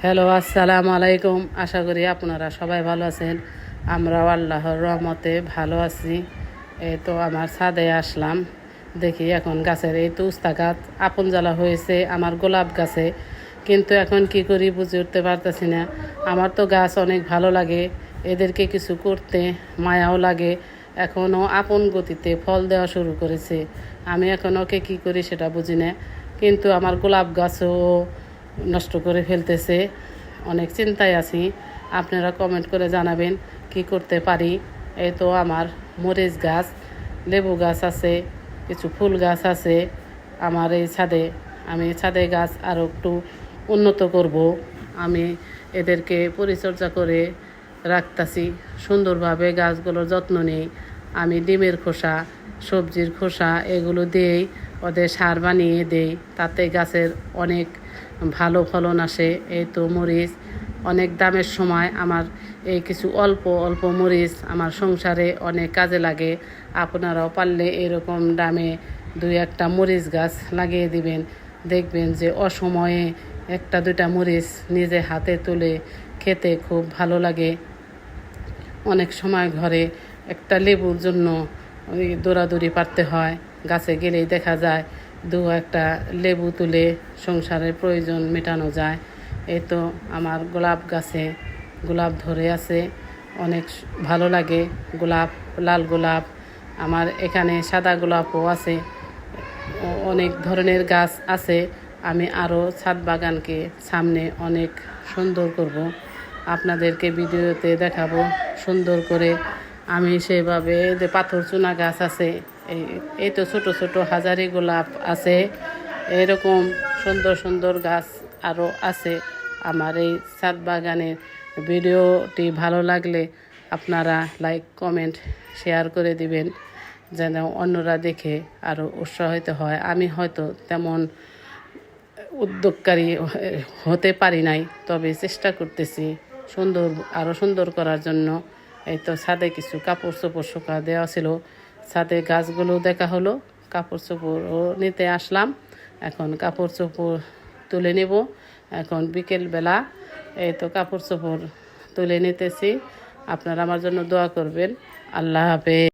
Hello, আসসালামু আলাইকুম। আশা করি আপনারা সবাই ভালো আছেন। আমরাও আল্লাহর রহমতে ভালো আছি। এই তো আমার ছাদে আসলাম, দেখি এখন গাছের এই তো উস্তা গাছ আপন জ্বালা হয়েছে আমার গোলাপ গাছে, কিন্তু এখন কি করি বুঝে উঠতে পারতেছি না। আমার তো গাছ অনেক ভালো লাগে, এদেরকে কিছু করতে মায়াও লাগে। এখনও আপন গতিতে ফল দেওয়া শুরু করেছে, আমি এখন ওকে কী করি সেটা বুঝি না। কিন্তু আমার গোলাপ গাছও নষ্ট করে ফেলতেছে, অনেক চিন্তায় আছি। আপনারা কমেন্ট করে জানাবেন কি করতে পারি। এই তো আমার মরিচ গাছ, লেবু গাছ আছে, কিছু ফুল গাছ আছে আমার এই ছাদে। আমি ছাদে গাছ আরও একটু উন্নত করব। আমি এদেরকে পরিচর্যা করে রাখতাছি সুন্দরভাবে, গাছগুলোর যত্ন নেই। আমি ডিমের খোসা, সবজির খোসা এগুলো দিয়েই ওদের সার বানিয়ে দেই, তাতে গাছের অনেক ভালো ফলন আসে। এই তো মরিচ অনেক দামের সময় আমার এই কিছু অল্প অল্প মরিচ আমার সংসারে অনেক কাজে লাগে। আপনারাও পারলে এরকম দামে দুই একটা মরিচ গাছ লাগিয়ে দিবেন, দেখবেন যে অসময়ে একটা দুইটা মরিচ নিজে হাতে তুলে খেতে খুব ভালো লাগে। অনেক সময় ঘরে একটা লেবুর জন্য ওই দৌড়াদৌড়ি পারতে হয়, গাছে গেলেই দেখা যায় দু একটা লেবু তুলে সংসারের প্রয়োজন মেটানো যায়। এই তো আমার গোলাপ গাছে গোলাপ ধরে আছে, অনেক ভালো লাগে। গোলাপ, লাল গোলাপ, আমার এখানে সাদা গোলাপও আছে, অনেক ধরনের গাছ আছে। আমি আরও ছাদ বাগানকে সামনে অনেক সুন্দর করব, আপনাদেরকে ভিডিওতে দেখাবো সুন্দর করে। আমি সেভাবে যে পাথর চুনা গাছ আছে, এই তো ছোট ছোট হাজারি গোলাপ আছে, এরকম সুন্দর সুন্দর গাছ আরও আছে আমার এই ছাদ বাগানের। ভিডিওটি ভালো লাগলে আপনারা লাইক, কমেন্ট, শেয়ার করে দিবেন, যেন অন্যরা দেখে আরও উৎসাহিত হয়। আমি হয়তো তেমন উদ্যোগকারী হতে পারি নাই, তবে চেষ্টা করতেছি সুন্দর, আরও সুন্দর করার জন্য। এই তো ছাদে কিছু কাপড় চোপড় শুকা দেওয়া ছিল, ছাদে গাছগুলো দেখা হলো, কাপড় চোপড়ও নিতে আসলাম। এখন কাপড় চোপড় তুলে নেব, এখন বিকেলবেলা। এই তো কাপড় চোপড় তুলে নিতেছি, আপনারা আমার জন্য দোয়া করবেন। আল্লাহ হাফেজ।